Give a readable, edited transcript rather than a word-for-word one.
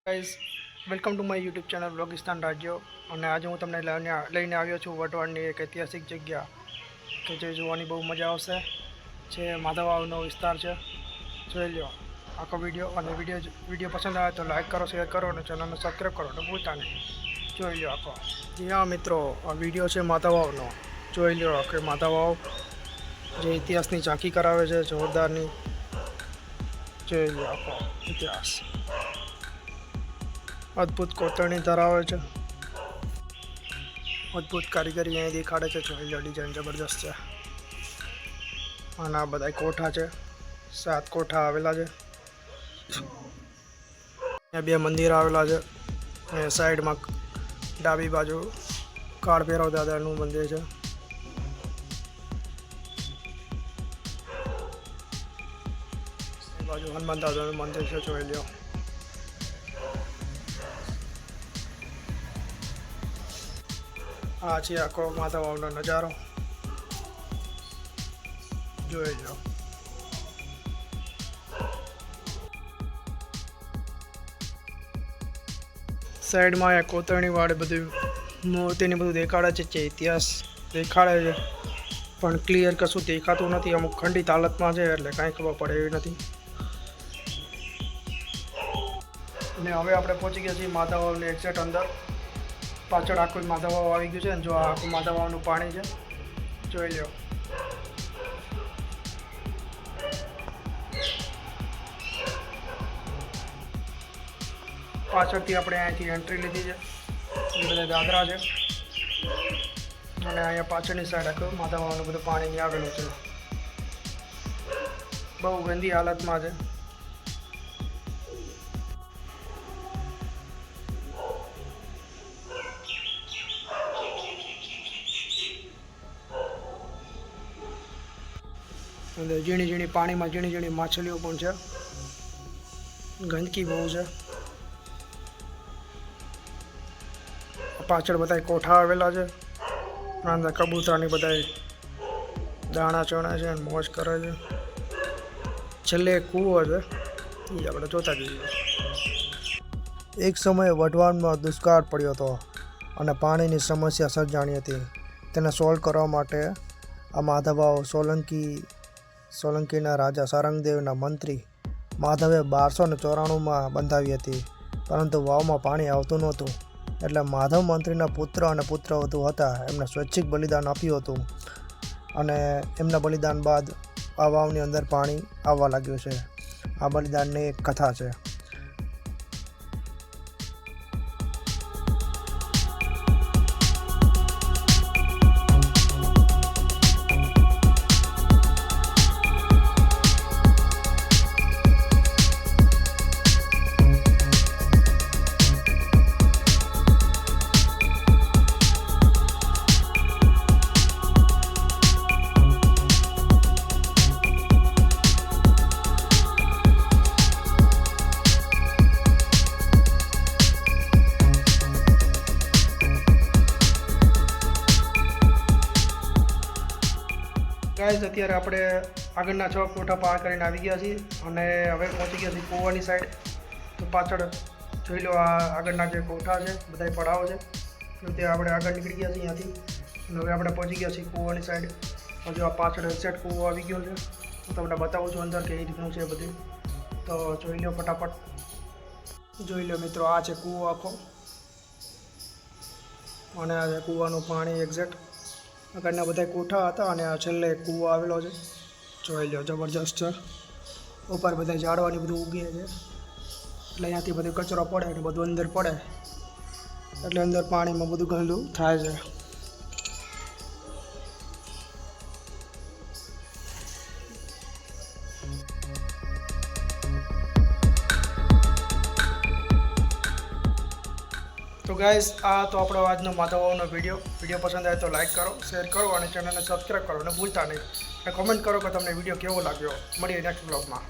Guys welcome to my YouTube channel બ્લોગિસ્તાન રાજ્યો અને આજે હું તમને લઈને આવ્યો છું વટવાડની એક ઐતિહાસિક જગ્યા કે જે જોવાની બહુ મજા આવશે જે માધવવાવનો વિસ્તાર છે. જોઈ લો આખો વિડીયો અને વિડીયો પસંદ આવે તો લાઈક કરો, શેર કરો અને ચેનલને સબસ્ક્રાઈબ કરો અને ભૂલતા નહીં. જોઈ લો આખો. જી હા મિત્રો, આ વિડીયો છે માધવવાવનો. જોઈ લો આખો માધવવાવ જે ઇતિહાસની ઝાંખી કરાવે છે જોરદારની. જોઈ લો આખો ઇતિહાસ. અદ્ભુત કોતરણી ધરાવે છે, અદ્ભુત કારીગરી અહીં દેખાડે છે. જોઈ લો ડિઝાઇન જબરજસ્ત છે. અને આ બધા કોઠા છે, 7 કોઠા આવેલા છે. અહીંયા 2 મંદિર આવેલા છે અને સાઈડમાં ડાબી બાજુ કાળ ભૈરવ દાદાનું મંદિર છે. એ બાજુ હનુમાન દાદાનું મંદિર છે. જોઈ લો. આ છે આખો માધવવાવનો નજારો. જોઈ લો. સાઈડમાં અહીંયા કોતરણી વાળે બધું મૂર્તિને બધું દેખાડે છે, જે ઇતિહાસ દેખાડે છે, પણ ક્લિયર કશું દેખાતું નથી. અમુક ખંડિત હાલતમાં છે એટલે કાંઈ ખબર પડે એવી નથી. અને હવે આપણે પહોંચી ગયા છીએ માધવવાવની એક્ઝેક્ટ અંદર. પાછળ આખું માધવવાવ આવી ગયું છે અને જો આખું માધવવાવનું પાણી છે. જોઈ લો. પાછળથી આપણે અહીંથી એન્ટ્રી લીધી છે. એ બધા દાદરા છે અને અહીંયા પાછળની સાઈડ આખું માધવવાવનું બધું પાણી આવેલું છે. બહુ ગંદી હાલતમાં છે. અને ઝીણી ઝીણી પાણીમાં ઝીણી ઝીણી માછલીઓ પણ છે. ગંદકી બહુ છે. પાછળ બધા કોઠા આવેલા છે. અંદર કબૂતરની બધા દાણા ચણે છે અને મોજ કરે છે. છેલ્લે એક કૂવો છે, એ આપણે જોતા જઈએ. એક સમયે વઢવાણમાં દુષ્કાળ પડ્યો હતો અને પાણીની સમસ્યા સર્જાણી હતી. તેને સોલ્વ કરવા માટે આ માધવવાવ સોલંકીના રાજા સારંગદેવના મંત્રી માધવે 1294માં બંધાવી હતી. પરંતુ વાવમાં પાણી આવતું નહોતું એટલે માધવ મંત્રીના પુત્ર અને પુત્રવધુ હતા એમને સ્વૈચ્છિક બલિદાન આપ્યું હતું અને એમના બલિદાન બાદ આ વાવની અંદર પાણી આવવા લાગ્યું છે. આ બલિદાનની એક કથા છે. ગાઈઝ અત્યારે આપણે આગળના 6 કોઠા પાર કરીને આવી ગયા છીએ અને હવે પહોંચી ગયા છીએ કૂવાની સાઈડ. તો પાછળ જોઈ લો આ આગળના જે કોઠા છે બધા પડાવો છે. તો તે આપણે આગળ નીકળી ગયા છીએ અહીંયાથી અને હવે આપણે પહોંચી ગયા છીએ કૂવાની સાઈડ. હજુ આ પાછળ એક્ઝેક્ટ કૂવો આવી ગયો છે. હું તમને બતાવું છું અંદર કેવી રીતનું છે બધું. તો જોઈ લો ફટાફટ. જોઈ લો મિત્રો, આ છે કૂવો આખો અને આ છે કૂવાનું પાણી એક્ઝેક્ટ. આગળના બધા કોઠા હતા અને આ છેલ્લે કૂવો આવેલો છે. જોઈ લો, જબરજસ્ત છે. ઉપર બધા ઝાડવાની બધું ઉગે છે એટલે અહીંયાથી બધું કચરો પડે અને બધું અંદર પડે એટલે અંદર પાણીમાં બધું ગંદુ થાય છે. તો ગાઈઝ આ તો આપણો આજનો માધવવાવનો વિડીયો પસંદ આવે તો લાઈક કરો, શેર કરો અને ચેનલને સબસ્ક્રાઈબ કરો અને ભૂલતા નહીં. અને કોમેન્ટ કરો કે તમને વિડીયો કેવો લાગ્યો. મળીએ નેક્સ્ટ બ્લોગમાં.